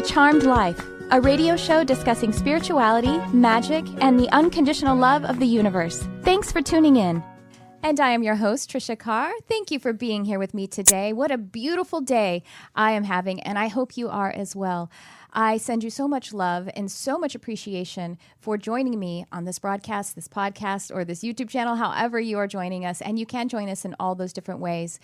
to Charmed Life, a radio show discussing spirituality, magic, and the unconditional love of the universe. Thanks for tuning in. And I am your host, Tricia Carr. Thank you for being here with me today. What a beautiful day I am having, and I hope you are as well. I send you so much love and so much appreciation for joining me on this broadcast, this podcast, or this YouTube channel, however you are joining us. And you can join us in all those different ways.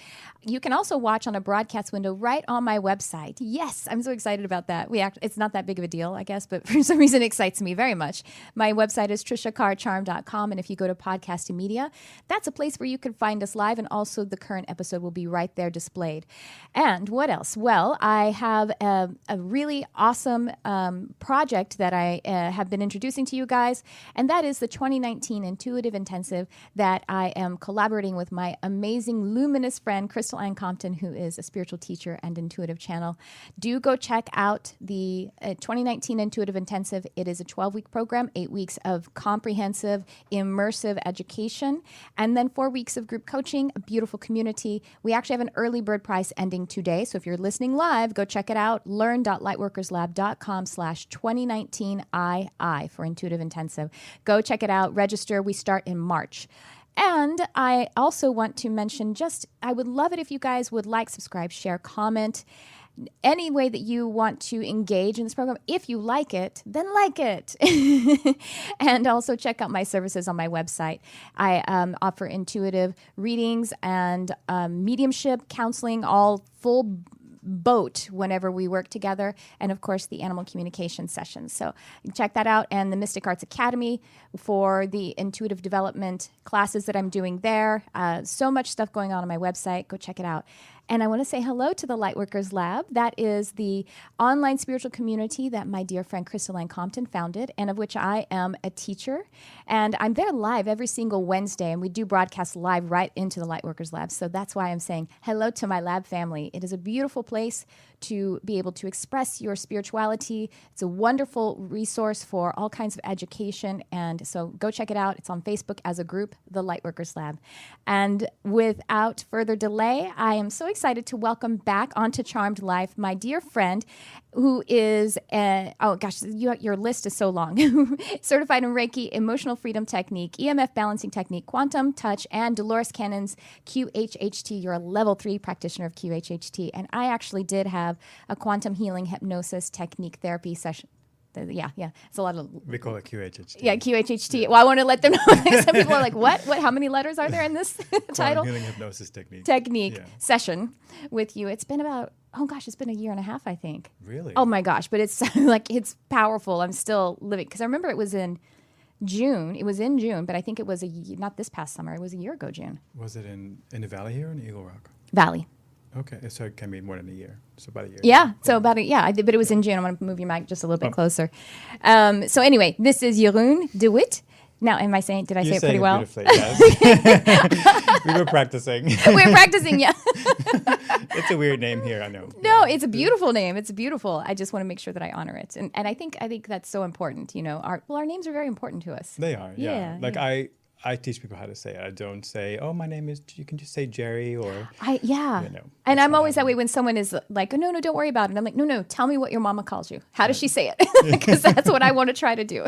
You can also watch on a broadcast window right on my website. Yes, I'm so excited about that. It's not that big of a deal, I guess, but for some reason it excites me very much. My website is triciacarcharm.com. And if you go to podcast and media, that's a place where you can find us live. And also the current episode will be right there displayed. And what else? Well, I have a really awesome project that I have been introducing to you guys, and that is the 2019 Intuitive Intensive that I am collaborating with my amazing luminous friend, Crystal Ann Compton, who is a spiritual teacher and intuitive channel. Do go check out the 2019 Intuitive Intensive. It is a 12-week program, 8 weeks of comprehensive, immersive education, and then 4 weeks of group coaching, a beautiful community. We actually have an early bird price ending today, so if you're listening live, go check it out, learn.lightworkerslab.com/2019II for Intuitive Intensive. Go check it out, register. We start in March. And I also want to mention I would love it if you guys would like, subscribe, share, comment, any way that you want to engage in this program. If you like it, then like it. And also check out my services on my website. I offer intuitive readings and mediumship, counseling, all full boat whenever we work together, and of course the animal communication sessions. So check that out, and the Mystic Arts Academy for the intuitive development classes that I'm doing there. So much stuff going on my website. Go check it out. And I want to say hello to the Lightworkers Lab. That is the online spiritual community that my dear friend Crystal Ann Compton founded, and of which I am a teacher. And I'm there live every single Wednesday, and we do broadcast live right into the Lightworkers Lab. So that's why I'm saying hello to my lab family. It is a beautiful place to be able to express your spirituality. It's a wonderful resource for all kinds of education. And so go check it out. It's on Facebook as a group, the Lightworkers Lab. And without further delay, I am so excited to welcome back onto Charmed Life my dear friend who is, your list is so long. Certified in Reiki, Emotional Freedom Technique, EMF Balancing Technique, Quantum Touch, and Dolores Cannon's QHHT. You're a level 3 practitioner of QHHT. And I actually did have a quantum healing hypnosis technique therapy session. Yeah. It's a lot of... We call it QHHT. Yeah, QHHT. Well, I want to let them know. Some people are like, what? How many letters are there in this title? Quantum healing hypnosis technique. Session with you. It's been about, it's been a year and a half, I think. Really? Oh my gosh, but it's it's powerful. I'm still living, because I remember it was in June. It was in June, but I think it was not this past summer. It was a year ago, June. Was it in the valley here or in Eagle Rock? Valley. Okay, so it can be more than a year. So about a year. Yeah, so about I did, but it was in June. I'm going to move your mic just a little bit closer. So anyway, this is Jeroen de Wit. Now, did I say it pretty well? Yes. We were practicing. We're practicing, yeah. It's a weird name here, I know. No, it's a beautiful name. It's beautiful. I just want to make sure that I honor it. And I think that's so important, our names are very important to us. They are, yeah. I teach people how to say it. I don't say, my name is, you can just say Jerry or... And I'm always that way when someone is like, oh, no, don't worry about it. I'm like, no, tell me what your mama calls you. How does she say it? Because that's what I want to try to do.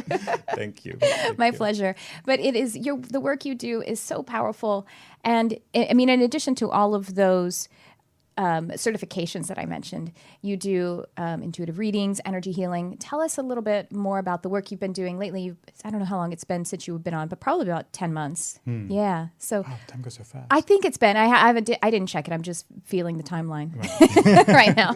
Thank you. My pleasure. But it is, the work you do is so powerful. And I mean, in addition to all of those certifications that I mentioned, you do intuitive readings, energy healing. Tell us a little bit more about the work you've been doing lately. I don't know how long it's been since you've been on, but probably about 10 months. Yeah. So time goes so fast. I think it's been. I didn't check it. I'm just feeling the timeline right now.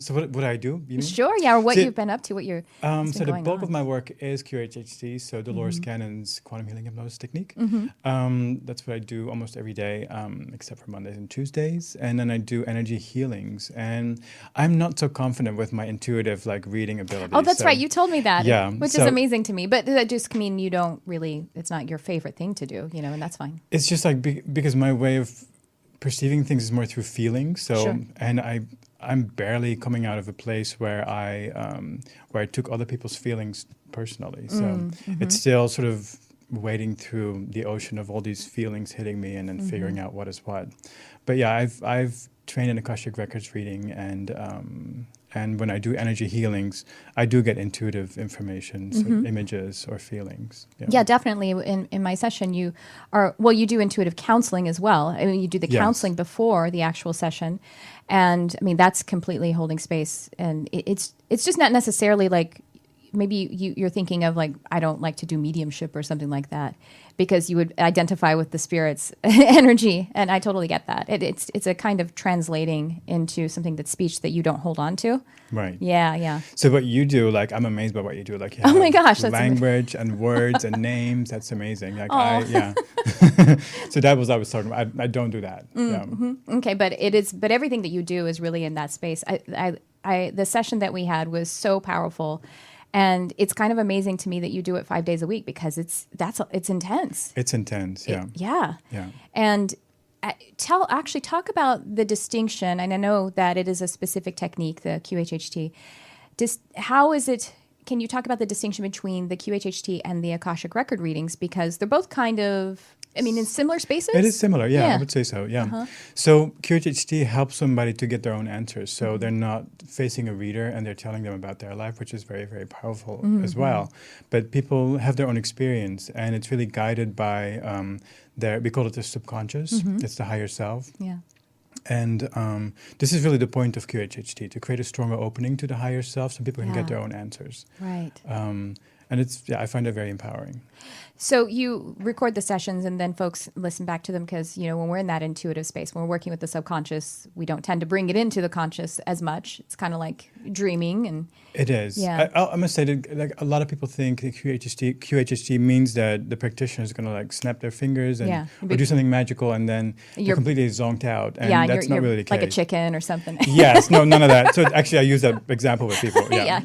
So what I do? You mean? Sure, yeah, or what you've been up to, what you're... so the bulk of my work is QHHT, so Dolores Cannon's quantum healing hypnosis technique. That's what I do almost every day, except for Mondays and Tuesdays. And then I do energy healings. And I'm not so confident with my intuitive reading ability. Oh, that's right. You told me that, which is amazing to me. But that just mean you don't really, it's not your favorite thing to do, and that's fine. It's just because my way of perceiving things is more through feeling. So, sure. And I'm barely coming out of a place where I took other people's feelings personally. So it's still sort of wading through the ocean of all these feelings hitting me and then figuring out what is what. But yeah, I've trained in Akashic Records reading and And when I do energy healings, I do get intuitive information, so images or feelings. Yeah, definitely. In my session, you do intuitive counseling as well. I mean, you do the counseling before the actual session. And I mean, that's completely holding space. And it's just not necessarily like, maybe you're thinking of like, I don't like to do mediumship or something like that, because you would identify with the spirit's energy. And I totally get that. It's a kind of translating into something that's speech that you don't hold on to. Right. Yeah. So what you do, like, I'm amazed by what you do. Like, you oh my gosh, that's language and words and names. That's amazing. Like, So that was I was talking about. I don't do that. Okay, but everything that you do is really in that space. The session that we had was so powerful. And it's kind of amazing to me that you do it 5 days a week, because it's intense. It's intense, yeah. Yeah. And talk about the distinction. And I know that it is a specific technique, the QHHT. How is it? Can you talk about the distinction between the QHHT and the Akashic record readings? Because they're both kind of, I mean, in similar spaces? It is similar, I would say so, yeah. So QHHT helps somebody to get their own answers. So they're not facing a reader and they're telling them about their life, which is very, very powerful as well. But people have their own experience, and it's really guided by we call it the subconscious. It's the higher self. Yeah. And this is really the point of QHHT, to create a stronger opening to the higher self so people can get their own answers. Right. And I find it very empowering. So you record the sessions and then folks listen back to them, because, when we're in that intuitive space, when we're working with the subconscious, we don't tend to bring it into the conscious as much. It's kind of like dreaming. And it is. Yeah. I must say that, like, a lot of people think that QHHT means that the practitioner is going to like snap their fingers and or do something magical, and then you're completely zonked out. And that's not really the case. Like a chicken or something. Yes. No, none of that. So actually, I use that example with people. Yeah.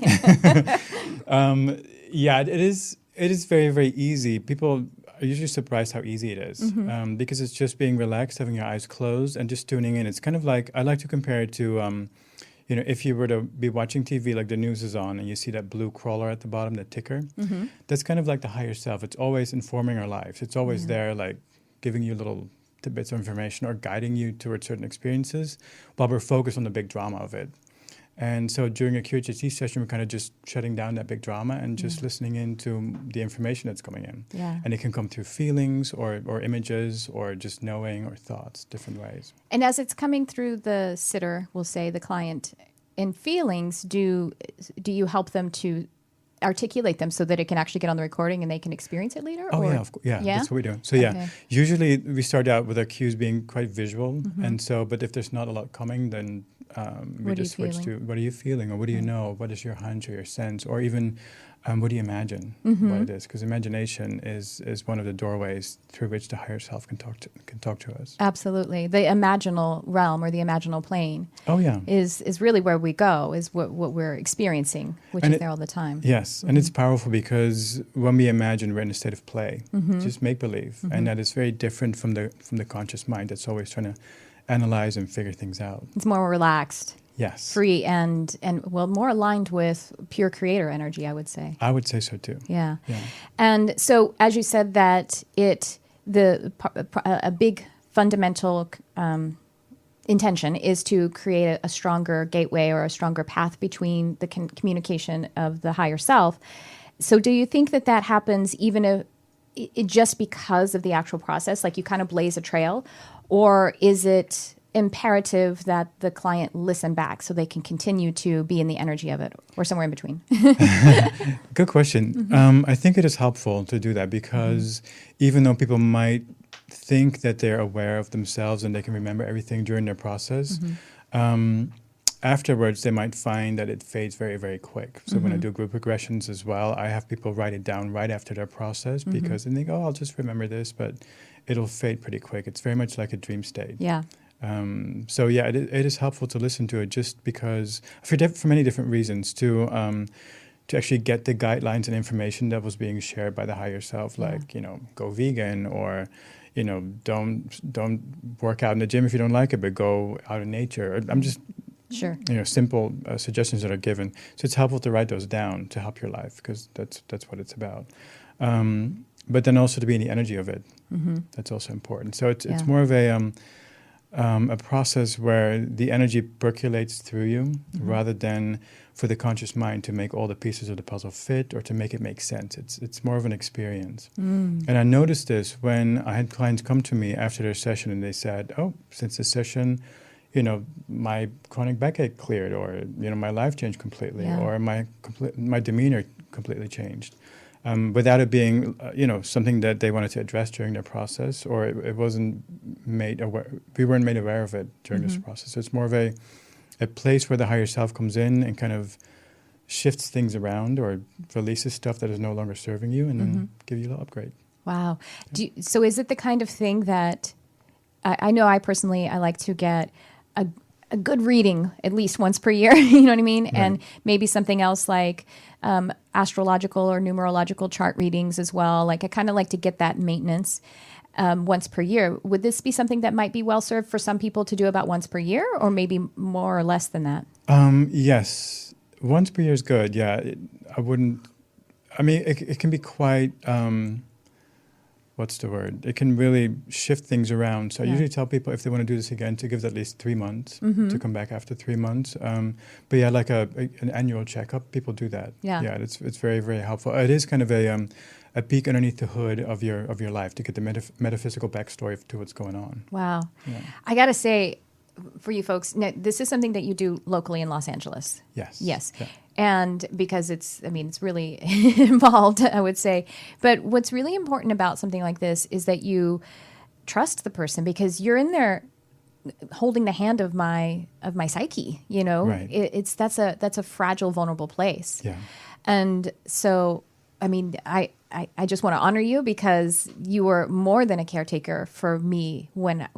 It is very, very easy. People are usually surprised how easy it is, because it's just being relaxed, having your eyes closed, and just tuning in. It's kind of like, I like to compare it to, if you were to be watching TV, like the news is on, and you see that blue crawler at the bottom, the ticker. That's kind of like the higher self. It's always informing our lives. It's always there, like giving you little tidbits of information or guiding you towards certain experiences, while we're focused on the big drama of it. And so during a QHHT session, we're kind of just shutting down that big drama and just listening into the information that's coming in. Yeah. And it can come through feelings or images or just knowing or thoughts, different ways. And as it's coming through the sitter, we'll say the client, in feelings, do you help them to articulate them so that it can actually get on the recording and they can experience it later? Oh, yeah, of course. Yeah, that's what we do. So, usually we start out with our cues being quite visual. And so, but if there's not a lot coming, then we just switch to, what are you feeling? Or what do you know? What is your hunch or your sense? Or even, what do you imagine what it is? Because imagination is one of the doorways through which the higher self can talk to us. Absolutely. The imaginal realm, or the imaginal plane, is really where we go, is what we're experiencing, which is there all the time. Yes, and it's powerful because when we imagine, we're in a state of play, just make-believe. And that is very different from the conscious mind that's always trying to analyze and figure things out. It's more relaxed. Yes. Free and more aligned with pure creator energy, I would say. I would say so too. Yeah. And so, as you said, that a big fundamental intention is to create a stronger gateway or a stronger path between the communication of the higher self. So do you think that happens even just because of the actual process, like you kind of blaze a trail, or is it imperative that the client listen back so they can continue to be in the energy of it, or somewhere in between? Good question. I think it is helpful to do that, because even though people might think that they're aware of themselves and they can remember everything during their process, afterwards they might find that it fades very, very quick. So when I do group regressions as well, I have people write it down right after their process, because they think, I'll just remember this, but it'll fade pretty quick. It's very much like a dream state. Yeah. It is helpful to listen to it, just because for many different reasons, to actually get the guidelines and information that was being shared by the higher self, like go vegan, or don't work out in the gym if you don't like it, but go out in nature. I'm just simple suggestions that are given. So it's helpful to write those down to help your life, because that's what it's about. But then also to be in the energy of it. That's also important. So it's more of a a process where the energy percolates through you rather than for the conscious mind to make all the pieces of the puzzle fit or to make it make sense. It's more of an experience. And I noticed this when I had clients come to me after their session and they said, oh, since the session, my chronic backache cleared, or, my life changed completely, or my demeanor completely changed. Without it being, something that they wanted to address during their process, or it wasn't made aware. We weren't made aware of it during this process. So it's more of a place where the higher self comes in and kind of shifts things around or releases stuff that is no longer serving you, and then give you a little upgrade. Wow. So is it the kind of thing that I know I personally, I like to get a good reading at least once per year, you know what I mean? Right. And maybe something else like astrological or numerological chart readings as well. Like I kind of like to get that maintenance once per year. Would this be something that might be well served for some people to do about once per year, or maybe more or less than that? Yes. Once per year is good. Yeah. It can be quite... what's the word? It can really shift things around. So I usually tell people if they want to do this again to give it at least 3 months, to come back after 3 months. But yeah, like an annual checkup, people do that. Yeah, it's very, very helpful. It is kind of a peek underneath the hood of your life to get the metaphysical backstory to what's going on. Wow. Yeah. I got to say, for you folks, now, this is something that you do locally in Los Angeles. Yes. Yeah. And because it's really involved, I would say. But what's really important about something like this is that you trust the person, because you're in there holding the hand of my psyche, Right. That's a fragile, vulnerable place. Yeah. And so, I just want to honor you, because you were more than a caretaker for me when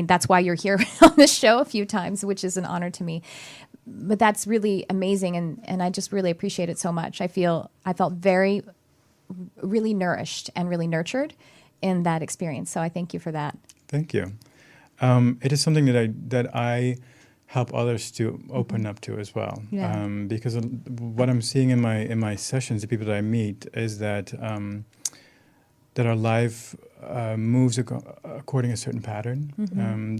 that's why you're here on this show a few times, which is an honor to me. But that's really amazing, and I just really appreciate it so much. I felt very, really nourished and really nurtured in that experience. So I thank you for that. Thank you. It is something that I help others to open up to as well. Yeah. Because what I'm seeing in my sessions, the people that I meet, is that our life moves according to a certain pattern,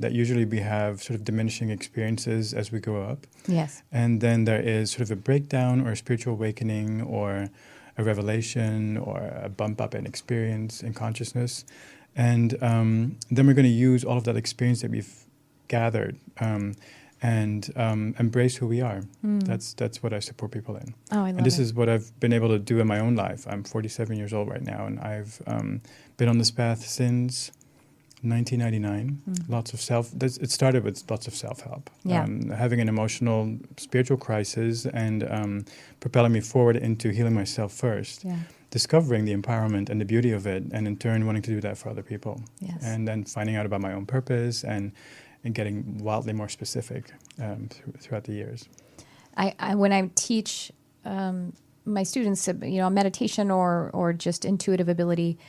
that usually we have sort of diminishing experiences as we grow up. Yes. And then there is sort of a breakdown or a spiritual awakening or a revelation or a bump up in experience in consciousness. And then we're going to use all of that experience that we've gathered and embrace who we are. That's what I support people in. Oh, I love it. And this is what I've been able to do in my own life. I'm 47 years old right now, and I've been on this path since 1999. It started with lots of self-help. Yeah. Having an emotional, spiritual crisis and propelling me forward into healing myself first. Yeah. Discovering the empowerment and the beauty of it, and in turn wanting to do that for other people. Yes. And then finding out about my own purpose and getting wildly more specific throughout the years. I when I teach my students, meditation or just intuitive ability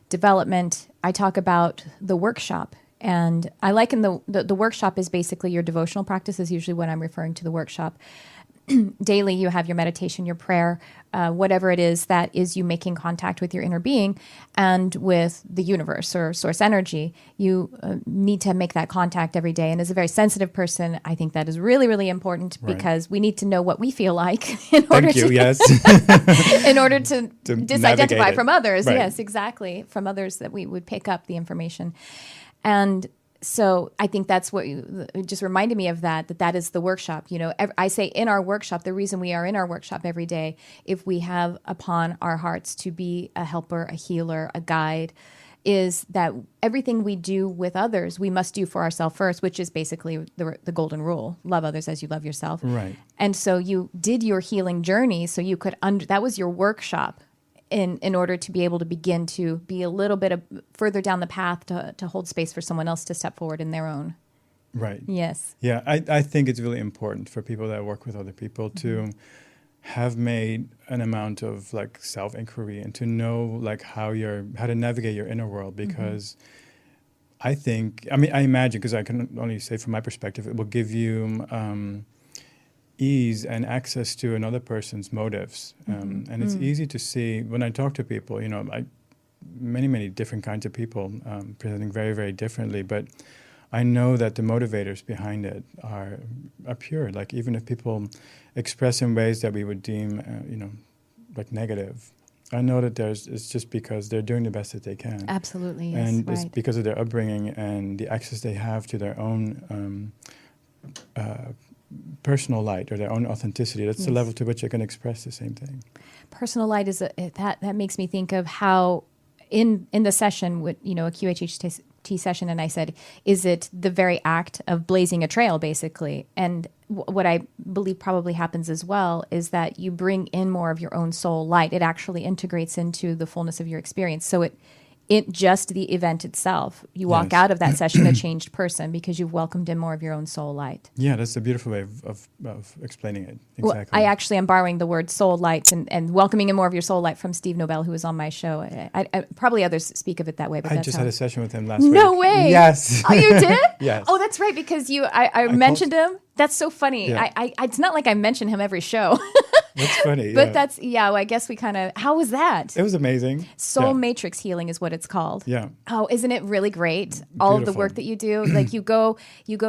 development, I talk about the workshop. And I liken the workshop is basically your devotional practice is usually what I'm referring to the workshop. Daily, you have your meditation, your prayer, whatever it is that is you making contact with your inner being and with the universe or source energy. You need to make that contact every day. And as a very sensitive person, I think that is really, really important, right? Because we need to know what we feel like in order to disidentify from others. Right. Yes, exactly. From others, that we would pick up the information. And so I think that's what it just reminded me of that is the workshop. I say in our workshop, the reason we are in our workshop every day, if we have upon our hearts to be a helper, a healer, a guide, is that everything we do with others, we must do for ourselves first, which is basically the golden rule. Love others as you love yourself. Right. And so you did your healing journey so you could, that was your workshop. In order to be able to begin to be a little bit further down the path to hold space for someone else to step forward in their own. Right. Yes. Yeah, I think it's really important for people that work with other people to have made an amount of self-inquiry and to know how to navigate your inner world, because I imagine, because I can only say from my perspective, it will give you ease and access to another person's motives. And it's easy to see when I talk to people, many different kinds of people presenting very, very differently. But I know that the motivators behind it are pure. Like even if people express in ways that we would deem, like negative, I know that it's just because they're doing the best that they can. Absolutely, yes, and right. it's because of their upbringing and the access they have to their own personal light or their own authenticity. That's the level to which they can express the same thing. Personal light is that makes me think of how in the session with a QHHT session, and I said, is it the very act of blazing a trail, basically? And what I believe probably happens as well is that you bring in more of your own soul light. It actually integrates into the fullness of your experience. So it just the event itself, you walk out of that session a changed person because you've welcomed in more of your own soul light. Yeah, that's a beautiful way of explaining it. Exactly. Well, I actually am borrowing the word soul light and welcoming in more of your soul light from Steve Nobel, who was on my show. I probably others speak of it that way, but I that's just how had a session with him last week. No way. Yes. Oh, you did? Yes. Oh, that's right, because I mentioned him. That's so funny. Yeah. It's not like I mention him every show. That's funny. But well, I guess we kind of, how was that? It was amazing. Soul matrix healing is what it's called. Yeah. Oh, isn't it really great? All of the work that you do, like you go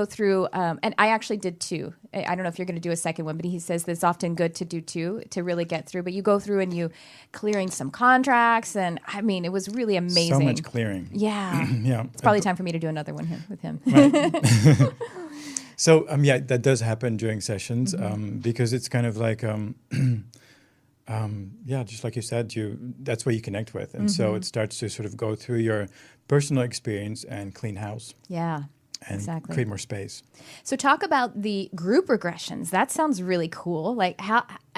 through, and I actually did two. I don't know if you're going to do a second one, but he says that it's often good to do two to really get through. But you go through and you clearing some contracts, and I mean, it was really amazing. So much clearing. Yeah. Yeah. It's probably time for me to do another one here with him. Right. So, that does happen during sessions because it's kind of like, just like you said, that's where you connect with. And so it starts to sort of go through your personal experience and clean house. Yeah. And exactly. create more space. So talk about the group regressions. That sounds really cool. Like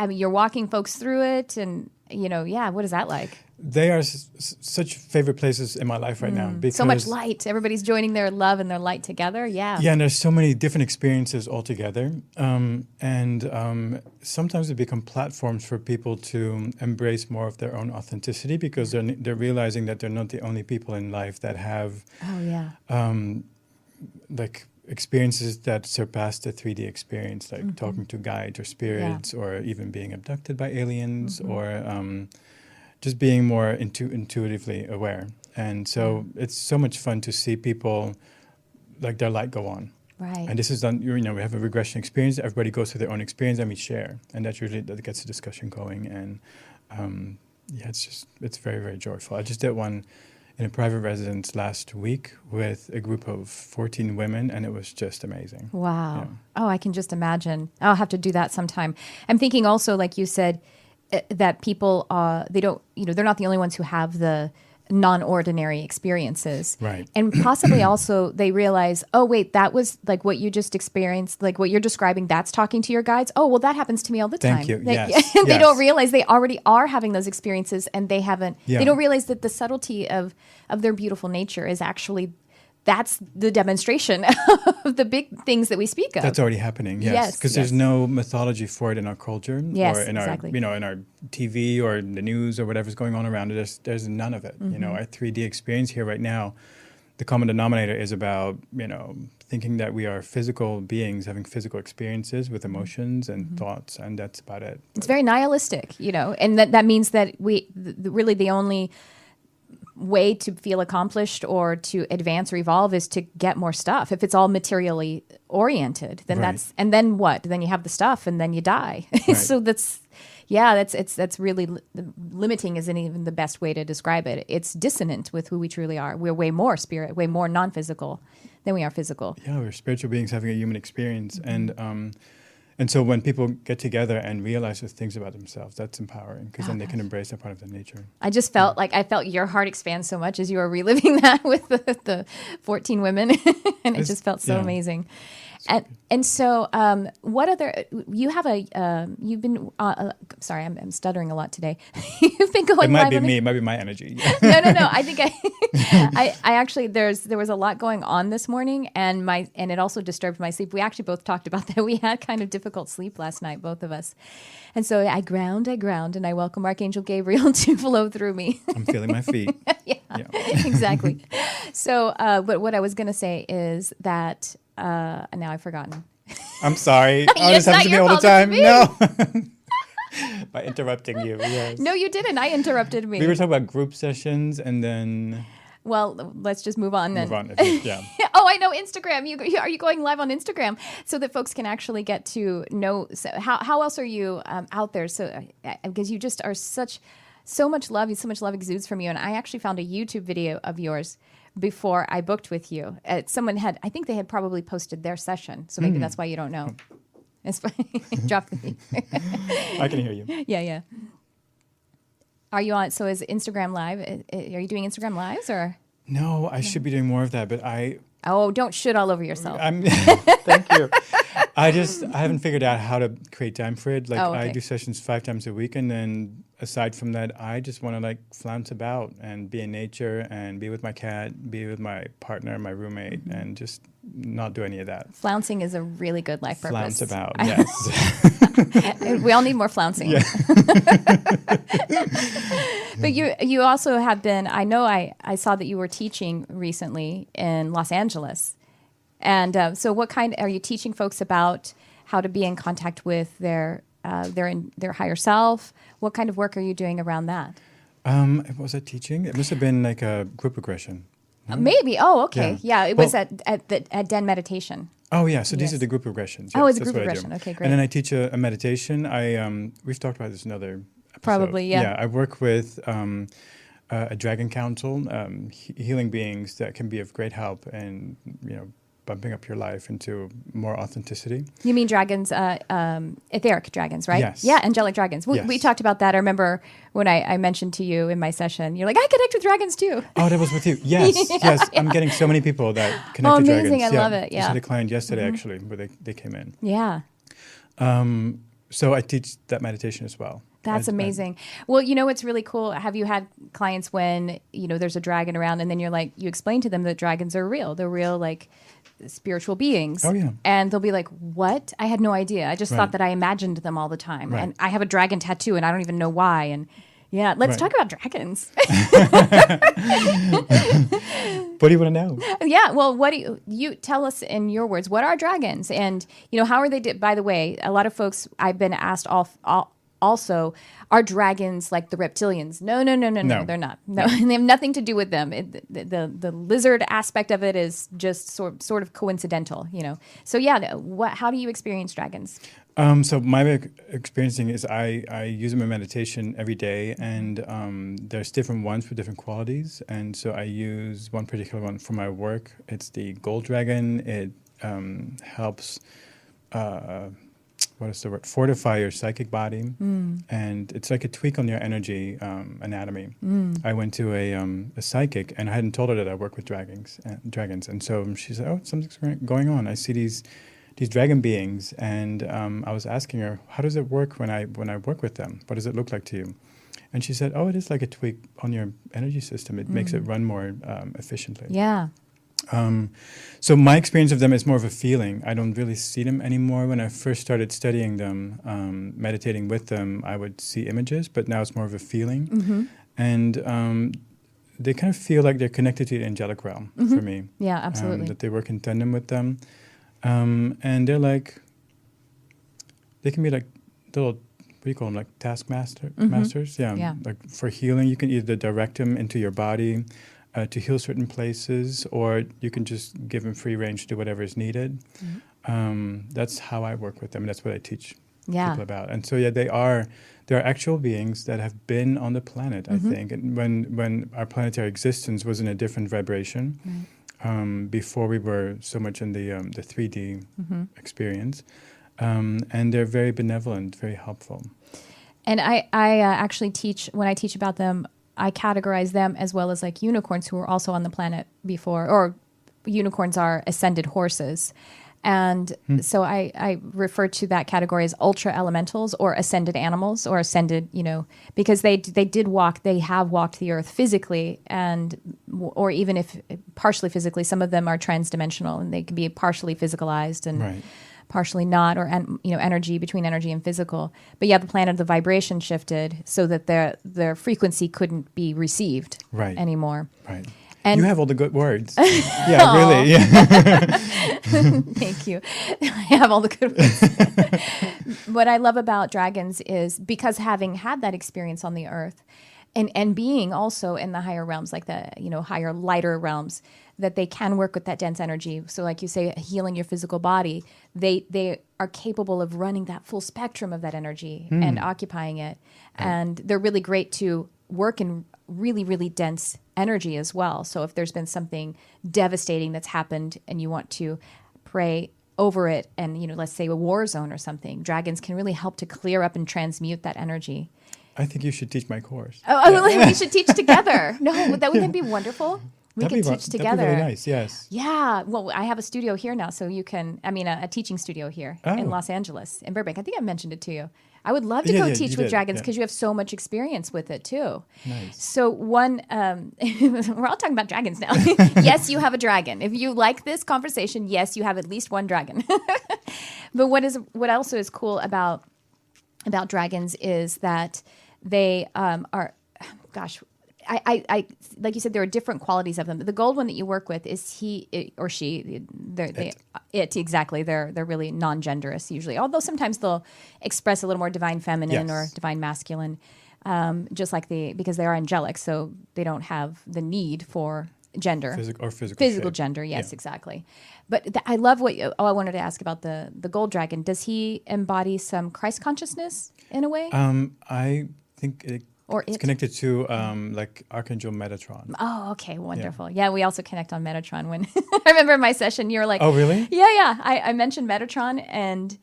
you're walking folks through it and, what is that like? They are such favorite places in my life right now. Because so much light. Everybody's joining their love and their light together. Yeah. Yeah, and there's so many different experiences all together. Sometimes they become platforms for people to embrace more of their own authenticity because they're realizing that they're not the only people in life that have like experiences that surpass the 3D experience, like talking to guides or spirits or even being abducted by aliens or just being more intuitively aware. And so it's so much fun to see people like their light go on. Right. And this is done, we have a regression experience. Everybody goes through their own experience and we share. And that gets the discussion going. And it's very, very joyful. I just did one in a private residence last week with a group of 14 women, and it was just amazing. Wow. Yeah. Oh, I can just imagine. I'll have to do that sometime. I'm thinking also, like you said, that people, they're not the only ones who have the non-ordinary experiences. Right. And possibly also they realize, oh, wait, that was like what you just experienced, like what you're describing, that's talking to your guides. Oh, well, that happens to me all the time. Thank you. Yes. They don't realize they already are having those experiences and they don't realize that the subtlety of their beautiful nature is actually, that's the demonstration of the big things that we speak of. That's already happening, yes. Because there's no mythology for it in our culture, or in our, in our TV or in the news or whatever's going on around it. There's none of it. Our 3D experience here right now, the common denominator is about thinking that we are physical beings having physical experiences with emotions and thoughts, and that's about it. It's very nihilistic, and that means that really the only way to feel accomplished or to advance or evolve is to get more stuff. If it's all materially oriented, then and then what? Then you have the stuff and then you die. Right. So that's really limiting isn't even the best way to describe it. It's dissonant with who we truly are. We're way more spirit, way more non-physical than we are physical. Yeah, we're spiritual beings having a human experience. And so when people get together and realize those things about themselves, that's empowering because then they can embrace that part of their nature. I just felt I felt your heart expand so much as you were reliving that with the 14 women, and it just felt so amazing. And so, what other? You have you've been. Sorry, I'm stuttering a lot today. You've been going. It might be me. It might be my energy. No. I think I actually there was a lot going on this morning, and it also disturbed my sleep. We actually both talked about that. We had kind of difficult sleep last night, both of us, and so I ground, and I welcome Archangel Gabriel to flow through me. I'm feeling my feet. Yeah, exactly. So, but what I was going to say is that. Now I've forgotten. I'm sorry. This happens to me all the time. No. By interrupting you. Yes. No, you didn't. I interrupted me. We were talking about group sessions and then... Well, let's just move on then. Yeah. Oh, I know Instagram. Are you going live on Instagram so that folks can actually get to know? So how else are you out there? So because you just are so much love. So much love exudes from you. And I actually found a YouTube video of yours before I booked with you. I think they had probably posted their session. So maybe that's why you don't know. It's funny. Drop the I can hear you. Yeah. Are you on? So is Instagram Live? Are you doing Instagram Lives or? No, I should be doing more of that, but don't shit all over yourself. Thank you. I haven't figured out how to create time for it. Like I do sessions 5 times a week, and then aside from that, I just want to like flounce about and be in nature and be with my cat, be with my partner, my roommate, and just not do any of that. Flouncing is a really good life purpose. Flounce about, yes. We all need more flouncing. Yeah. But you also have been, I know I saw that you were teaching recently in Los Angeles. And so what are you teaching folks about how to be in contact with their higher self? What kind of work are you doing around that? Was I teaching? It must have been like a group regression. No? Maybe. Oh, okay. Yeah, it was at Den Meditation. Oh, yeah. So these are the group regressions. Yes, it's a group regression. Okay, great. And then I teach a meditation. We've talked about this in another episode. Probably, yeah. Yeah, I work with a dragon council, healing beings that can be of great help and, bumping up your life into more authenticity. You mean dragons, etheric dragons, right? Yes. Yeah, angelic dragons. We talked about that. I remember when I mentioned to you in my session, you're like, I connect with dragons too. Oh, that was with you. Yes, yes. I'm getting so many people that connect with dragons. Amazing. I love it. Yeah. I just had a client yesterday, actually, where they came in. Yeah. So I teach that meditation as well. That's amazing. Well, what's really cool. Have you had clients when, there's a dragon around and then you explain to them that dragons are real. They're real, like, spiritual beings. Oh, yeah. And they'll be like, what? I had no idea. I just thought that I imagined them all the time. Right. And I have a dragon tattoo and I don't even know why. And yeah, let's talk about dragons. What do you want to know? Yeah, well, what do you tell us in your words? What are dragons? And, how are they, by the way, a lot of folks I've been asked also, are dragons like the reptilians? No, they're not. No, they have nothing to do with them. The lizard aspect of it is just sort of coincidental, So yeah, how do you experience dragons? So my experiencing is I use them in meditation every day, and there's different ones for different qualities. And so I use one particular one for my work. It's the gold dragon. It helps. Fortify your psychic body, and it's like a tweak on your energy anatomy. I went to a psychic, and I hadn't told her that I work with dragons, and so she said, "Oh, something's going on. I see these dragon beings," and I was asking her, "How does it work when I work with them? What does it look like to you?" And she said, "Oh, it is like a tweak on your energy system. It makes it run more efficiently." Yeah. So my experience of them is more of a feeling. I don't really see them anymore. When I first started studying them, meditating with them, I would see images, but now it's more of a feeling. Mm-hmm. And they kind of feel like they're connected to the angelic realm for me. Yeah, absolutely. That they work in tandem with them. And they can be like little, what do you call them, like masters? Yeah. Like for healing, you can either direct them into your body, to heal certain places, or you can just give them free range to do whatever is needed. Mm-hmm. That's how I work with them, and that's what I teach people about. And so, they're actual beings that have been on the planet, I think. And when our planetary existence was in a different vibration, before we were so much in the 3D experience, and they're very benevolent, very helpful. And I actually teach, when I teach about them, I categorize them as well as like unicorns who were also on the planet before, or unicorns are ascended horses. And so I refer to that category as ultra elementals or ascended animals or ascended, because they have walked the earth physically or even if partially physically, some of them are transdimensional and they can be partially physicalized and partially not, or energy between energy and physical. But the planet, the vibration shifted so that their frequency couldn't be received anymore. Right. And you have all the good words. Yeah, really. Yeah. Thank you. I have all the good words. What I love about dragons is because having had that experience on the earth, and being also in the higher realms, like the, higher, lighter realms, that they can work with that dense energy. So like you say, healing your physical body, they are capable of running that full spectrum of that energy and occupying it. Right. And they're really great to work in really, really dense energy as well. So if there's been something devastating that's happened and you want to pray over it, and, let's say a war zone or something, dragons can really help to clear up and transmute that energy. I think you should teach my course. We should teach together. No, wouldn't that be wonderful? We can teach together. That'd be very nice, yes. Yeah. Well, I have a studio here now, so you can, a teaching studio here in Los Angeles, in Burbank. I think I mentioned it to you. I would love to go teach with dragons because you have so much experience with it too. Nice. So we're all talking about dragons now. Yes, you have a dragon. If you like this conversation, yes, you have at least one dragon. But what also is cool about dragons is that they are, I like you said, there are different qualities of them. The gold one that you work with is he or she. It exactly. They're really non-genderous usually, although sometimes they'll express a little more divine feminine or divine masculine, just like because they are angelic, so they don't have the need for gender physical gender. Yes, exactly. But I love I wanted to ask about the gold dragon. Does he embody some Christ consciousness in a way? I think it's connected to like Archangel Metatron. Oh, okay, wonderful. Yeah, we also connect on Metatron. When I remember in my session, you were like, "Oh, really?" Yeah. I mentioned Metatron,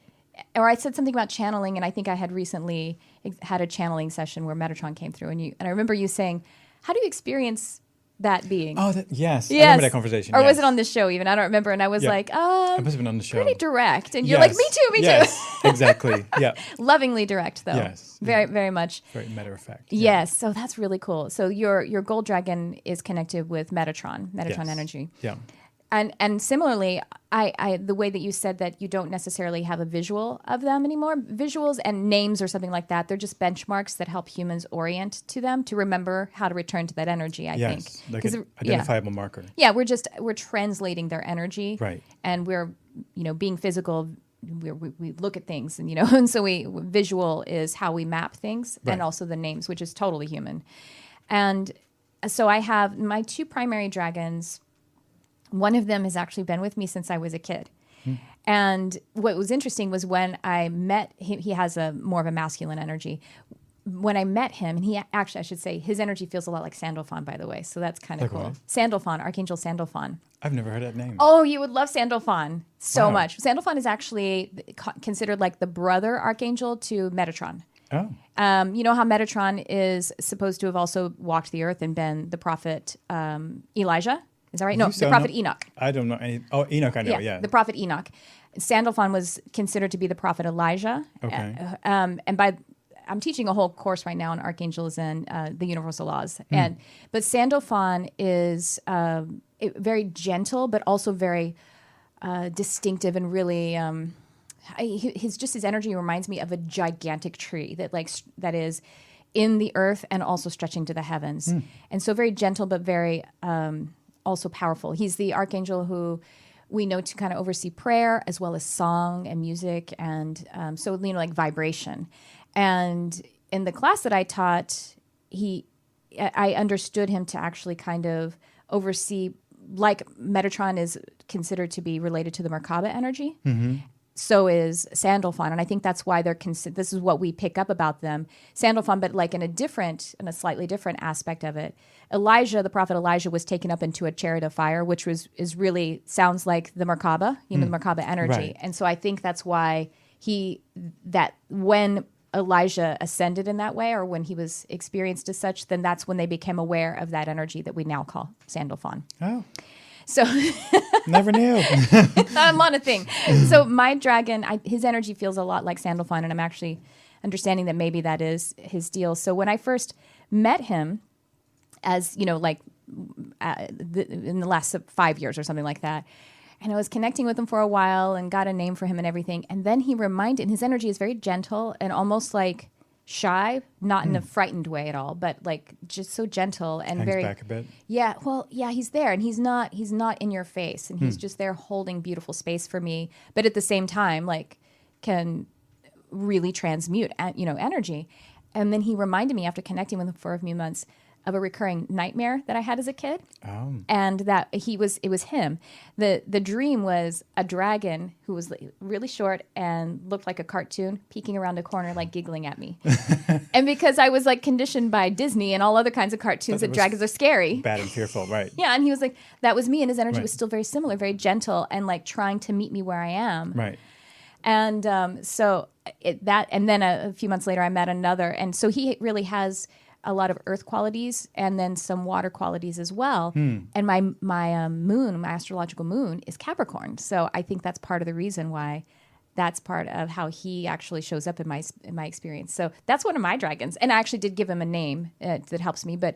or I said something about channeling, and I think I had recently had a channeling session where Metatron came through, and I remember you saying, "How do you experience that being?" Oh, yes. I remember that conversation. Or was it on this show even? I don't remember. And I was like, it must have been on the show. Pretty direct. And you're like, me too. Yes, exactly. Yeah. Lovingly direct, though. Yes. Very, very much. Very matter of fact. Yes. So that's really cool. So your gold dragon is connected with Metatron energy. Yeah. And similarly, I the way that you said that you don't necessarily have a visual of them anymore, visuals and names or something like that, they're just benchmarks that help humans orient to them, to remember how to return to that energy, I think. Like an identifiable marker. Yeah, we're translating their energy. Right. And we're, being physical, we look at things and, and so visual is how we map things, and also the names, which is totally human. And so I have my two primary dragons. One of them has actually been with me since I was a kid. And what was interesting was when I met him, he has more of a masculine energy. When I met him, and I should say, his energy feels a lot like Sandalphon, by the way. So that's kind of cool. What? Sandalphon, Archangel Sandalphon. I've never heard that name. Oh, you would love Sandalphon so much. Sandalphon is actually considered like the brother archangel to Metatron. Oh. You know how Metatron is supposed to have also walked the earth and been the prophet Elijah? Is that right? No, the prophet Enoch. I don't know. Enoch, I know, yeah. The prophet Enoch. Sandalphon was considered to be the prophet Elijah. Okay. And I'm teaching a whole course right now on archangels and the universal laws. But Sandalphon is very gentle, but also very distinctive and really. His energy reminds me of a gigantic tree that is in the earth and also stretching to the heavens, and so very gentle, but very. Also powerful. He's the archangel who we know to kind of oversee prayer as well as song and music, and so like vibration. And in the class that I taught, I understood him to actually kind of oversee, like Metatron is considered to be related to the Merkaba energy. Mm-hmm. So is Sandalphon, and I think that's why this is what we pick up about them. Sandalphon, but like in a slightly different aspect of it. Elijah, the prophet Elijah, was taken up into a chariot of fire, which sounds like the Merkaba, the Merkaba energy. Right. And so I think that's why when Elijah ascended in that way, or when he was experienced as such, then that's when they became aware of that energy that we now call Sandalphon. Oh. So never knew. I'm on a thing. So my dragon, his energy feels a lot like Sandalphon, and I'm actually understanding that maybe that is his deal. So when I first met him, as in the last 5 years or something like that, and I was connecting with him for a while and got a name for him and everything, and then he reminded, his energy is very gentle and almost like shy, not in a frightened way at all, but like just so gentle and hangs very back a bit. Yeah, well, yeah, he's there, and he's not in your face, and he's just there holding beautiful space for me, but at the same time, like, can really transmute energy. And then he reminded me after connecting with him for a few months of a recurring nightmare that I had as a kid. Oh. And that it was him. The dream was a dragon who was really short and looked like a cartoon peeking around a corner, like giggling at me. And because I was like conditioned by Disney and all other kinds of cartoons that dragons are scary. Bad and fearful, right. Yeah, and he was like, that was me, and his energy was still very similar, very gentle, and like trying to meet me where I am. Right. And and then a few months later I met another, and so he really has a lot of earth qualities and then some water qualities as well. And my moon, my astrological moon, is Capricorn. So I think that's part of the reason why that's part of how he actually shows up in my experience. So that's one of my dragons, and I actually did give him a name that helps me. But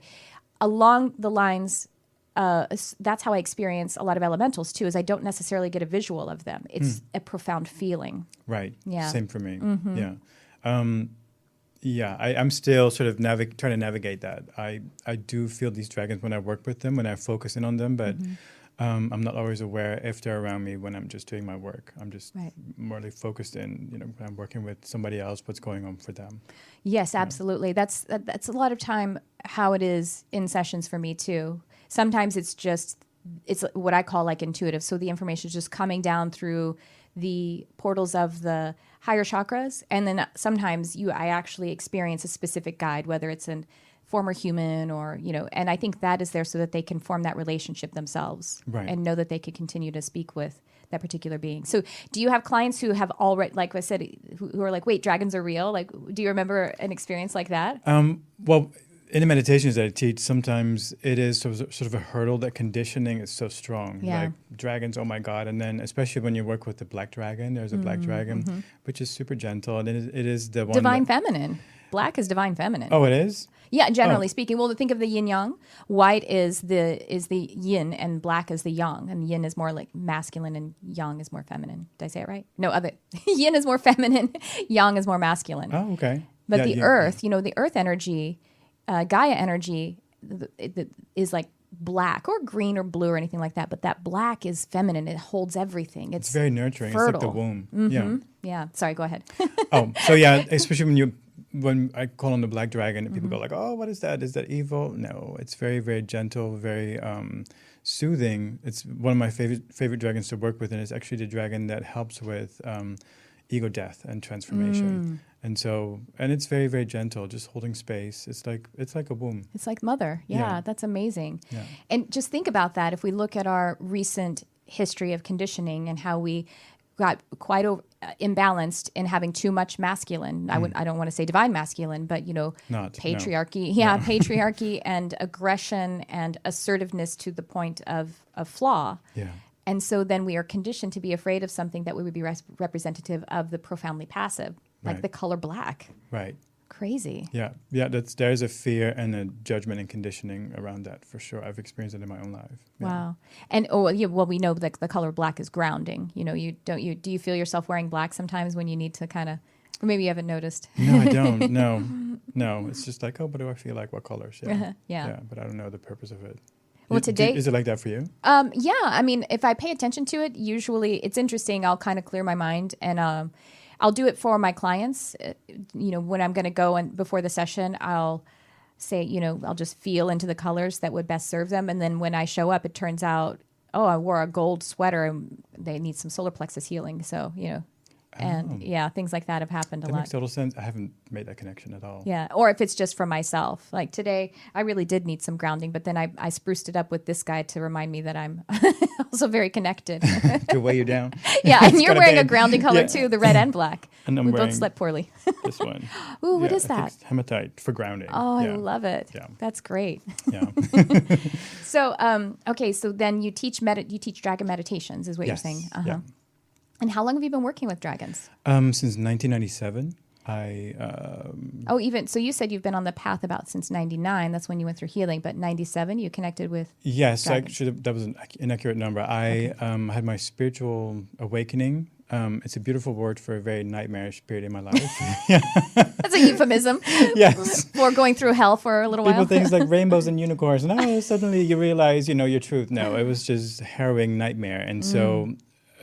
along the lines, that's how I experience a lot of elementals too. Is I don't necessarily get a visual of them; it's a profound feeling. Right. Yeah. Same for me. Yeah. I'm still sort of trying to navigate that. I do feel these dragons when I work with them, when I focus in on them, but I'm not always aware if they're around me when I'm just doing my work. I'm just morely focused in, when I'm working with somebody else, what's going on for them. Yes, absolutely. That's a lot of time how it is in sessions for me too. Sometimes it's what I call like intuitive. So the information is just coming down through the portals of the higher chakras, and then sometimes I actually experience a specific guide, whether it's a former human or and I think that is there so that they can form that relationship themselves and know that they could continue to speak with that particular being. So do you have clients who have already, like I said, who are like, wait, dragons are real? Like, do you remember an experience like that? Well, in the meditations that I teach, sometimes it is sort of a hurdle that conditioning is so strong. Yeah. Like dragons, oh my God. And then especially when you work with the black dragon, there's a black dragon, which is super gentle. And it is the one divine feminine. Black is divine feminine. Oh, it is? Yeah, generally speaking. Well, think of the yin yang. White is the yin, and black is the yang. And yin is more like masculine, and yang is more feminine. Did I say it right? No, yin is more feminine, yang is more masculine. Oh, okay. But the earth, the earth energy, Gaia energy, is like black or green or blue or anything like that. But that black is feminine. It holds everything. It's very nurturing. Fertile. It's like the womb. Mm-hmm. Yeah. Sorry, go ahead. So especially when I call on the black dragon, people go like, oh, what is that? Is that evil? No, it's very, very gentle, very soothing. It's one of my favorite dragons to work with, and it's actually the dragon that helps with ego death and transformation. And it's very, very gentle, just holding space. It's like a womb. It's like mother. Yeah, that's amazing. Yeah. And just think about that. If we look at our recent history of conditioning and how we got quite imbalanced in having too much masculine. I don't want to say divine masculine, but patriarchy. No. Patriarchy and aggression and assertiveness to the point of flaw. Yeah. And so then we are conditioned to be afraid of something that would be representative of the profoundly passive, like the color black. Right. Crazy. Yeah. There's a fear and a judgment and conditioning around that for sure. I've experienced it in my own life. Yeah. Wow. And we know that the color black is grounding. Do you feel yourself wearing black sometimes when you need to kind of, or maybe you haven't noticed? No, I don't. No. It's just like, what do I feel like? What colors? Yeah. Yeah. But I don't know the purpose of it. Well, today is it like that for you? Yeah. I mean, if I pay attention to it, usually it's interesting. I'll kind of clear my mind, and I'll do it for my clients. When I'm going to go and before the session, I'll say, I'll just feel into the colors that would best serve them. And then when I show up, it turns out, I wore a gold sweater and they need some solar plexus healing. So, things like that have happened a lot. That makes total sense. I haven't made that connection at all. Yeah. Or if it's just for myself, like today, I really did need some grounding, but then I spruced it up with this guy to remind me that I'm also very connected. To weigh you down. Yeah. And you're wearing a grounding color too, the red and black. And we both slept poorly. This one. Ooh, what is that? Hematite for grounding. Oh, I love it. Yeah. That's great. Yeah. So, so then you teach dragon meditations is what you're saying. Uh-huh. Yeah. And how long have you been working with dragons? Since 1997. So you said you've been on the path about since 99. That's when you went through healing. But 97, you connected with Yes, dragons. that was an inaccurate number. I had my spiritual awakening. It's a beautiful word for a very nightmarish period in my life. That's a euphemism. Yes. For going through hell for a little while. People think like rainbows and unicorns, and suddenly you realize, your truth. No, it was just harrowing nightmare. And so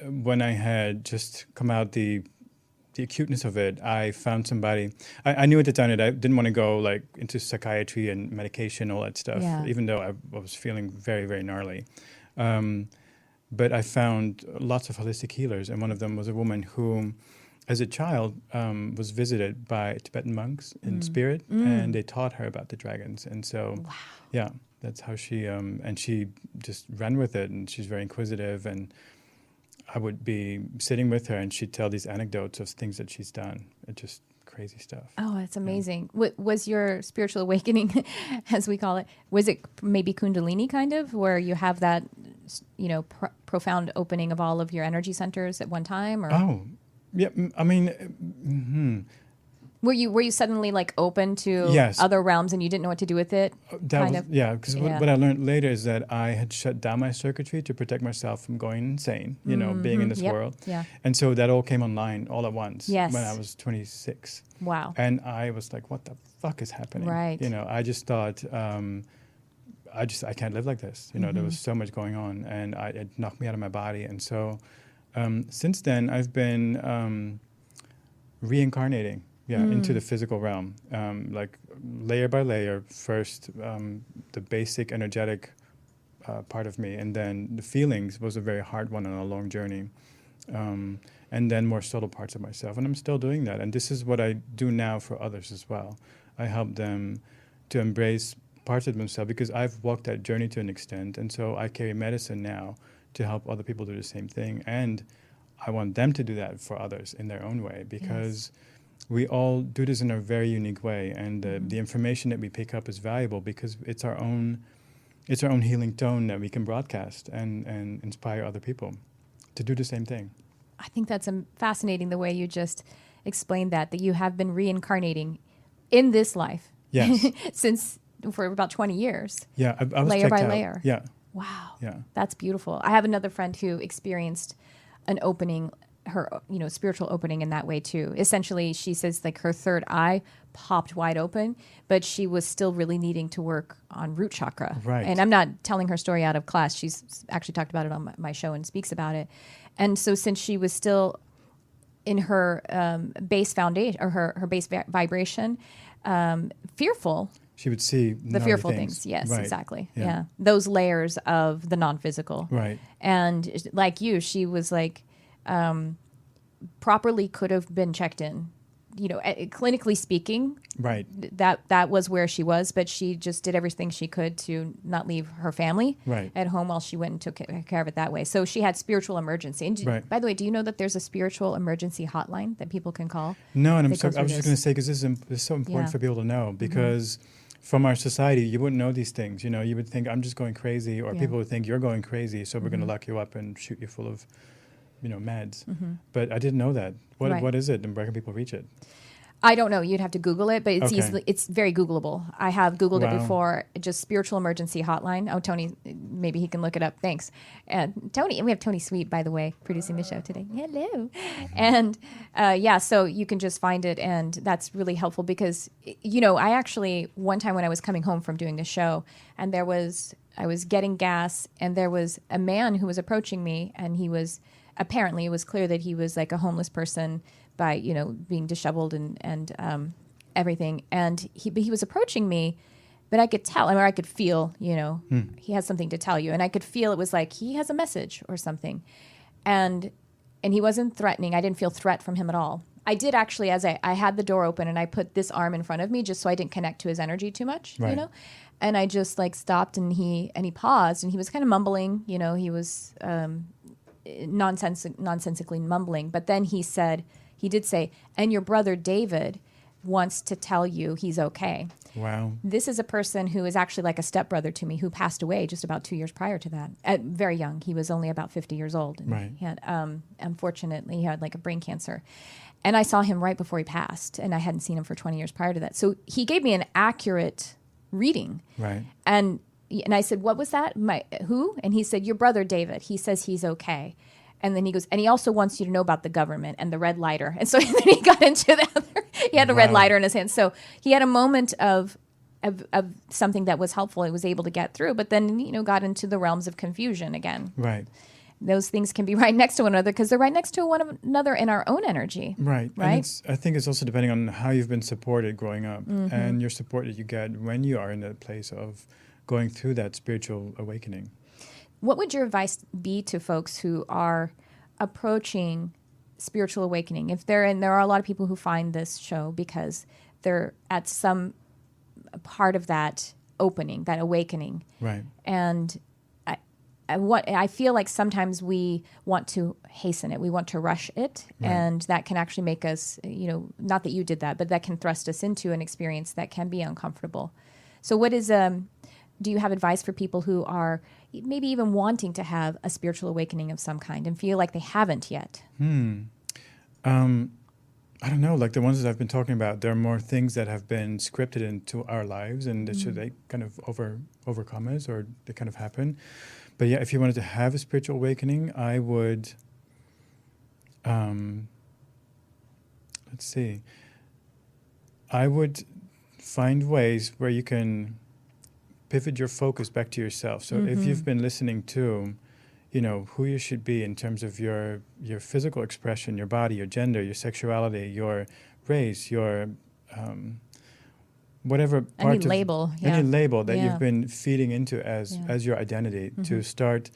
when I had just come out the the acuteness of it, I found somebody. I knew at the time that I didn't want to go like into psychiatry and medication, all that stuff, even though I was feeling very, very gnarly. But I found lots of holistic healers, and one of them was a woman who, as a child, was visited by Tibetan monks in spirit, and they taught her about the dragons. And so, that's how she, and she just ran with it, and she's very inquisitive, and I would be sitting with her, and she'd tell these anecdotes of things that she's done. It's just crazy stuff. Oh, that's amazing. Was your spiritual awakening, as we call it, was it maybe Kundalini kind of, where you have that, profound opening of all of your energy centers at one time? Or? Oh, yeah. I mean, Were you suddenly like open to other realms and you didn't know what to do with it? Because what I learned later is that I had shut down my circuitry to protect myself from going insane, being in this world. Yeah. And so that all came online all at once when I was 26. Wow. And I was like, what the fuck is happening? Right. I just thought, I can't live like this. There was so much going on, and it knocked me out of my body. And so since then, I've been reincarnating. Into the physical realm, like layer by layer. First, the basic energetic part of me, and then the feelings was a very hard one on a long journey, and then more subtle parts of myself. And I'm still doing that. And this is what I do now for others as well. I help them to embrace parts of themselves because I've walked that journey to an extent, and so I carry medicine now to help other people do the same thing. And I want them to do that for others in their own way because. Yes. We all do this in a very unique way, and the information that we pick up is valuable because it's our own healing tone that we can broadcast and inspire other people to do the same thing. I think that's fascinating the way you just explained that you have been reincarnating in this life. Yes. for about 20 years. Yeah, I was layer by out. layer. Yeah. Wow. Yeah. That's beautiful. I have another friend who experienced an opening, her spiritual opening in that way too. Essentially, she says like her third eye popped wide open, but she was still really needing to work on root chakra. Right. And I'm not telling her story out of class. She's actually talked about it on my show and speaks about it. And so since she was still in her base foundation or her base vibration, fearful. She would see the fearful things. Yes, right. Exactly. Yeah. Those layers of the non-physical. Right. And like you, she was like, properly could have been checked in, clinically speaking. Right. That was where she was, but she just did everything she could to not leave her family at home while she went and took care of it that way. So she had spiritual emergency. And by the way, do you know that there's a spiritual emergency hotline that people can call? No, and I was just going to say, because this is so important for people to know, because from our society, you wouldn't know these things. You would think, I'm just going crazy, or people would think you're going crazy, so we're going to lock you up and shoot you full of meds. But I didn't know that. What is it, and where can people reach it? I don't know. You'd have to Google it, but it's very Googleable. I have Googled it before. Just spiritual emergency hotline. Oh, Tony, maybe he can look it up. Thanks. And Tony, we have Tony Sweet, by the way, producing the show today. Hello. And so you can just find it, and that's really helpful because, I actually, one time when I was coming home from doing the show, and I was getting gas, and there was a man who was approaching me, and he was, apparently it was clear that he was like a homeless person by, being disheveled and everything. And he was approaching me, but I could tell, or I could feel, he has something to tell you. And I could feel it was like he has a message or something. And he wasn't threatening. I didn't feel threat from him at all. I did actually, as I had the door open and I put this arm in front of me just so I didn't connect to his energy too much, And I just like stopped and he paused and he was kind of mumbling, he was nonsensically mumbling. But then he did say, and your brother David wants to tell you he's okay. Wow. This is a person who is actually like a stepbrother to me who passed away just about 2 years prior to that. Very young. He was only about 50 years old. And right. He had, unfortunately, he had like a brain cancer. And I saw him right before he passed, and I hadn't seen him for 20 years prior to that. So he gave me an accurate reading. Right. And I said, what was that? Who? And he said, your brother David. He says he's okay. And then he goes, and he also wants you to know about the government and the red lighter. And so then he got into the other, he had a red lighter in his hand. So he had a moment of something that was helpful. He was able to get through, but then, got into the realms of confusion again. Right. those things can be right next to one another because they're right next to one another in our own energy. Right. Right. And I think it's also depending on how you've been supported growing up and your support that you get when you are in that place of going through that spiritual awakening. What would your advice be to folks who are approaching spiritual awakening? If there are a lot of people who find this show because they're at some part of that opening, that awakening. Right. And I feel like sometimes we want to hasten it. We want to rush it. Right. And that can actually make us, not that you did that, but that can thrust us into an experience that can be uncomfortable. So what is, do you have advice for people who are maybe even wanting to have a spiritual awakening of some kind and feel like they haven't yet? I don't know, like the ones that I've been talking about, there are more things that have been scripted into our lives and that should they kind of overcome us or they kind of happen. But yeah, if you wanted to have a spiritual awakening, I would, I would find ways where you can pivot your focus back to yourself. So if you've been listening to, who you should be in terms of your physical expression, your body, your gender, your sexuality, your race, your whatever part any label that you've been feeding into as your identity, to start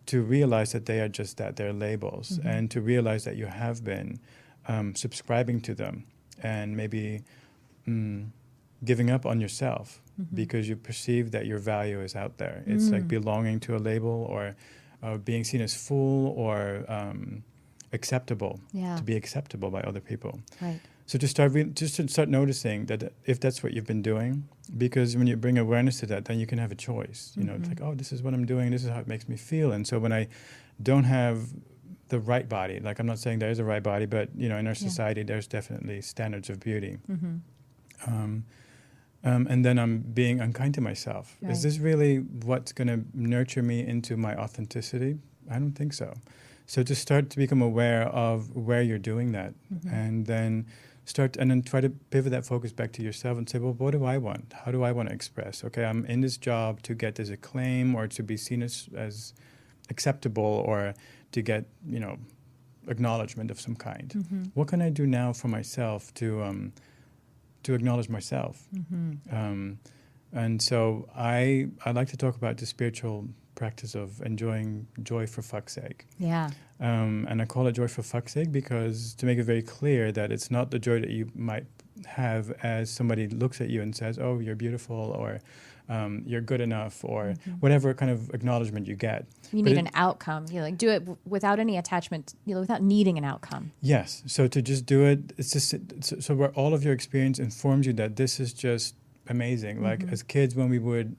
to realize that they are just that, they're labels, and to realize that you have been subscribing to them and maybe giving up on yourself because you perceive that your value is out there. It's like belonging to a label or being seen as full or acceptable, to be acceptable by other people. Right. So to start noticing that if that's what you've been doing, because when you bring awareness to that, then you can have a choice. It's like, oh, this is what I'm doing. This is how it makes me feel. And so when I don't have the right body, like I'm not saying there is a right body, but in our society, there's definitely standards of beauty. And then I'm being unkind to myself. Right. Is this really what's going to nurture me into my authenticity? I don't think so. So to start to become aware of where you're doing that, and then try to pivot that focus back to yourself and say, well, what do I want? How do I want to express? Okay, I'm in this job to get this acclaim or to be seen as acceptable or to get, acknowledgement of some kind. What can I do now for myself to acknowledge myself? And so I like to talk about the spiritual practice of enjoying joy for fuck's sake. Yeah. And I call it joy for fuck's sake because to make it very clear that it's not the joy that you might have as somebody looks at you and says, oh, you're beautiful, or you're good enough, or whatever kind of acknowledgement you get. You need an outcome. You do it without any attachment, without needing an outcome. Yes. So to just do it, it's just so where all of your experience informs you that this is just amazing. Like as kids, when we would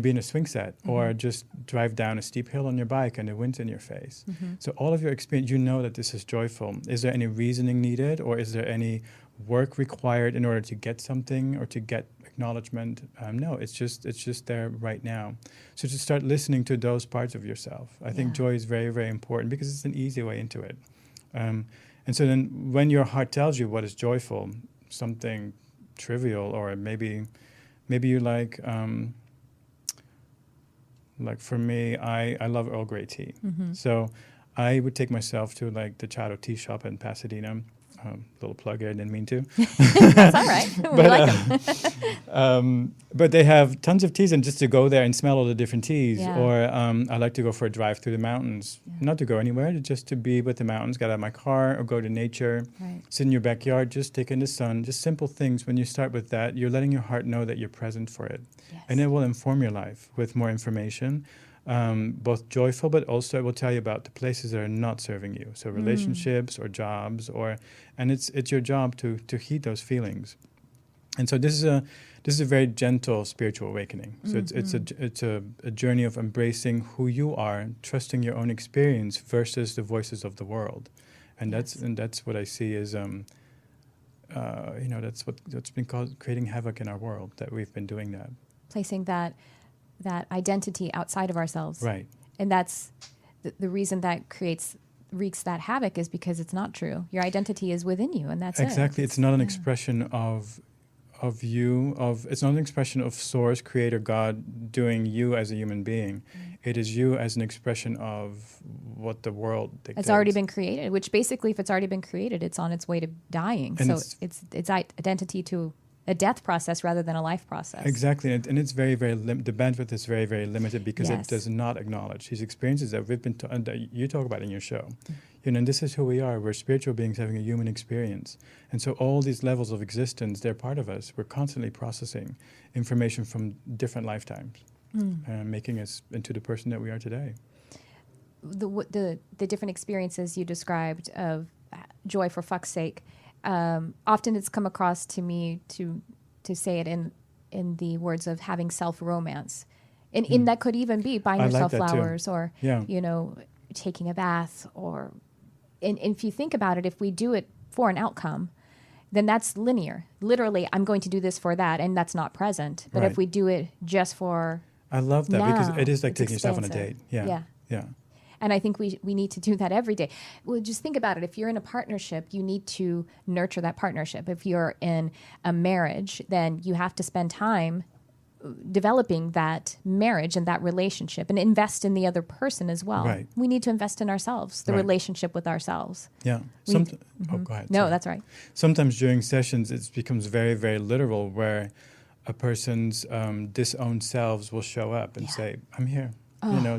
be in a swing set or just drive down a steep hill on your bike and the wind's in your face. So all of your experience, that this is joyful. Is there any reasoning needed, or is there any work required in order to get something or to get acknowledgement? No, it's just there right now. So to start listening to those parts of yourself, I think joy is very, very important because it's an easy way into it. And so then when your heart tells you what is joyful, something trivial, or maybe you like for me, I love Earl Grey tea. So I would take myself to the Chado tea shop in Pasadena. Little plug here, I didn't mean to. That's all right. We like them. But they have tons of teas, and just to go there and smell all the different teas. Or I like to go for a drive through the mountains. Not to go anywhere, just to be with the mountains, get out of my car or go to nature, sit in your backyard, just take in the sun, just simple things. When you start with that, you're letting your heart know that you're present for it. Yes. And it will inform your life with more information. Both joyful, but also it will tell you about the places that are not serving you. So relationships or jobs, and it's your job to heed those feelings. And so this is a very gentle spiritual awakening. So it's a journey of embracing who you are, trusting your own experience versus the voices of the world. And that's what I see as that's been called creating havoc in our world, that we've been doing that. Placing that identity outside of ourselves. Right. And that's the reason that wreaks that havoc is because it's not true. Your identity is within you, and that's exactly. It's not an expression of you, it's not an expression of Source, Creator, God doing you as a human being. It is you as an expression of what the world dictates. It's already been created, which basically, if it's already been created, it's on its way to dying. And so it's identity to a death process rather than a life process. Exactly, and it's very, very the bandwidth is very, very limited because it does not acknowledge these experiences that we've been that you talk about in your show. And this is who we are. We're spiritual beings having a human experience, and so all these levels of existence, they're part of us. We're constantly processing information from different lifetimes, making us into the person that we are today. The different experiences you described of joy for fuck's sake. Often it's come across to me to say it in the words of having self-romance. And that could even be buying yourself flowers or, taking a bath. And if you think about it, if we do it for an outcome, then that's linear. Literally, I'm going to do this for that, and that's not present. But if we do it just for I love that now, because it is like taking yourself on a date. Yeah. And I think we need to do that every day. Well, just think about it. If you're in a partnership, you need to nurture that partnership. If you're in a marriage, then you have to spend time developing that marriage and that relationship and invest in the other person as well. Right. We need to invest in ourselves, the relationship with ourselves. Yeah. Go ahead. No, sorry. that's right. Sometimes during sessions, it becomes very, very literal where a person's disowned selves will show up and say, I'm here.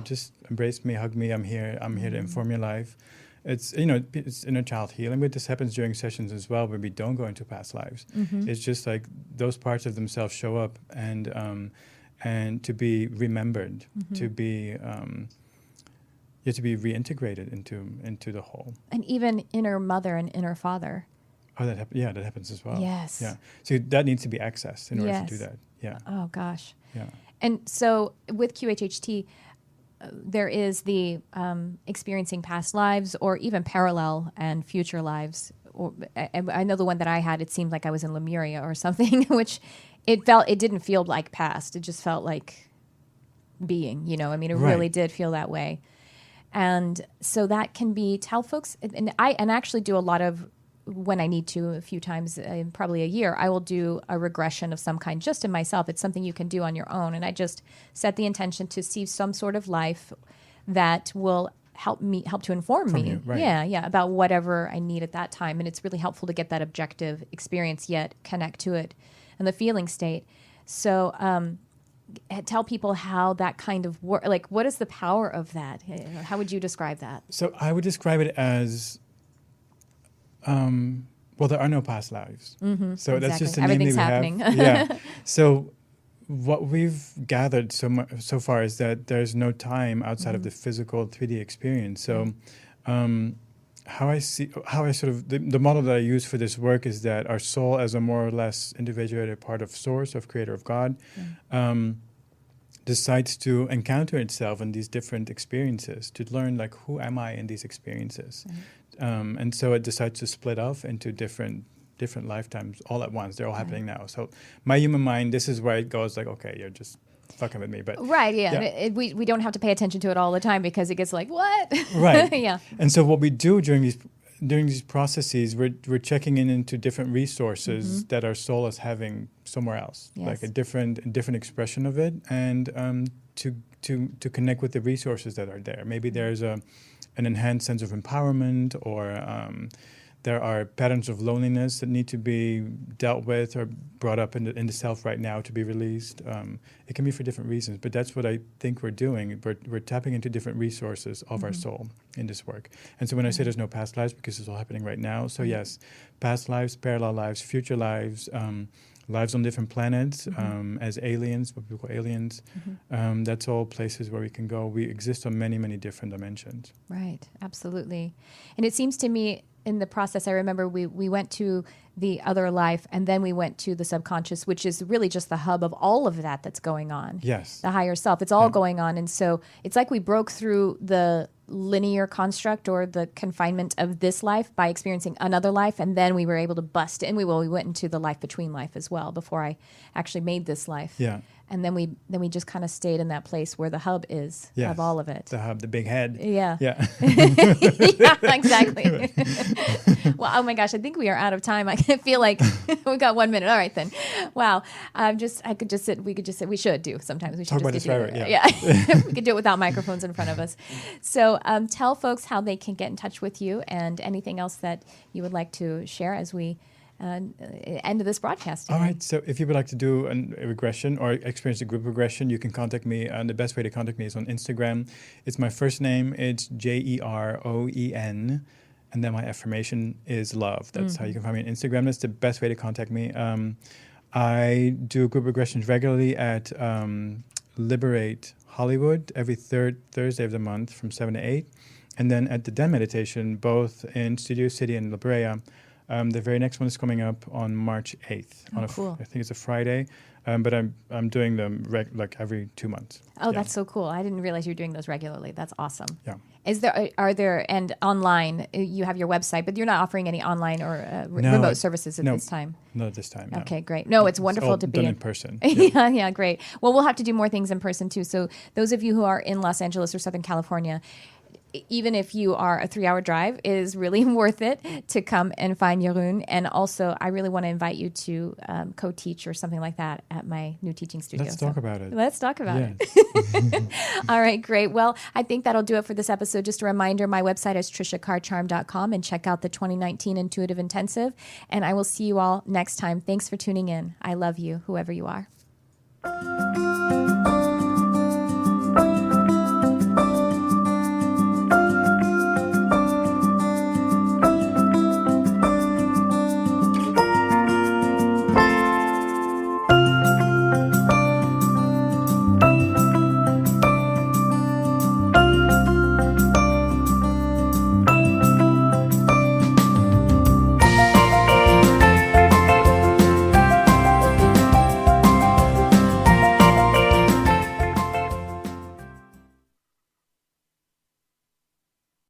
Just embrace me, hug me. I'm here. I'm here to inform your life. It's it's inner child healing, but this happens during sessions as well, where we don't go into past lives. It's just like those parts of themselves show up, and to be remembered, to be reintegrated into the whole. And even inner mother and inner father. Oh, that happens as well. Yes. Yeah. So that needs to be accessed in order to do that. Yeah. Oh gosh. Yeah. And so with QHHT, there is the experiencing past lives or even parallel and future lives. I know the one that I had, it seemed like I was in Lemuria or something, which it didn't feel like past. It just felt like being, it really did feel that way. And so that can be, tell folks, and I actually do a lot of, when I need to, a few times, probably a year, I will do a regression of some kind just in myself. It's something you can do on your own. And I just set the intention to see some sort of life that will help to inform me. You, right. Yeah, about whatever I need at that time. And it's really helpful to get that objective experience, yet connect to it and the feeling state. So tell people how that kind of work, like what is the power of that? How would you describe that? So I would describe it as there are no past lives. So that's just a name Everything's that we happening. have. Yeah. So what we've gathered so far is that there's no time outside of the physical 3D experience. So how I sort of the model that I use for this work is that our soul, as a more or less individuated part of Source, of Creator, of God, decides to encounter itself in these different experiences to learn, like, who am I in these experiences. And so it decides to split off into different lifetimes all at once. They're all happening now. So my human mind, this is where it goes, like, okay, you're just fucking with me. But we don't have to pay attention to it all the time because it gets like, what? Right. Yeah. And so what we do during these processes, we're checking into different resources that our soul is having somewhere else, like a different expression of it, and to connect with the resources that are there. Maybe there's an enhanced sense of empowerment, or there are patterns of loneliness that need to be dealt with or brought up in the self right now to be released. It can be for different reasons, but that's what I think we're doing. We're tapping into different resources of our soul in this work. And so when I say there's no past lives, because it's all happening right now, so yes, past lives, parallel lives, future lives, lives on different planets, as aliens, what people call aliens. That's all places where we can go. We exist on many, many different dimensions. Right, absolutely. And it seems to me in the process, I remember we went to the other life, and then we went to the subconscious, which is really just the hub of all of that's going on. Yes. The higher self. It's all going on. And so it's like we broke through the linear construct or the confinement of this life by experiencing another life, and then we were able to bust. And we went into the life between life as well before I actually made this life. Yeah. And then we just kind of stayed in that place where the hub is of all of it. The hub, the big head. Yeah. Yeah. Yeah, exactly. Well, oh my gosh, I think we are out of time. I feel like we got 1 minute. All right then. Wow. We should do sometimes. We should talk about this forever. Yeah. We could do it without microphones in front of us. So tell folks how they can get in touch with you and anything else that you would like to share as we end of this broadcast today. All right. So if you would like to do a regression or experience a group regression, you can contact me. And the best way to contact me is on Instagram. It's my first name. It's Jeroen. And then my affirmation is love. That's how you can find me on Instagram. That's the best way to contact me. I do group regressions regularly at Liberate Hollywood every third Thursday of the month from 7 to 8. And then at the Den Meditation, both in Studio City and La Brea. The very next one is coming up on March 8th. Cool. I think it's a Friday, but I'm doing them every 2 months. Oh, that's so cool. I didn't realize you were doing those regularly. That's awesome. Yeah. Are there, and online, you have your website, but you're not offering any online or remote services at this time? Not at this time, no. Okay, great. No, it's wonderful to be done in person. Yeah, great. Well, we'll have to do more things in person too. So those of you who are in Los Angeles or Southern California, even if you are a 3-hour drive, it is really worth it to come and find Jeroen. And also, I really want to invite you to co-teach or something like that at my new teaching studio. Let's talk about it. Let's talk about it. All right, great. Well, I think that'll do it for this episode. Just a reminder, my website is triciacarcharm.com and check out the 2019 Intuitive Intensive. And I will see you all next time. Thanks for tuning in. I love you, whoever you are.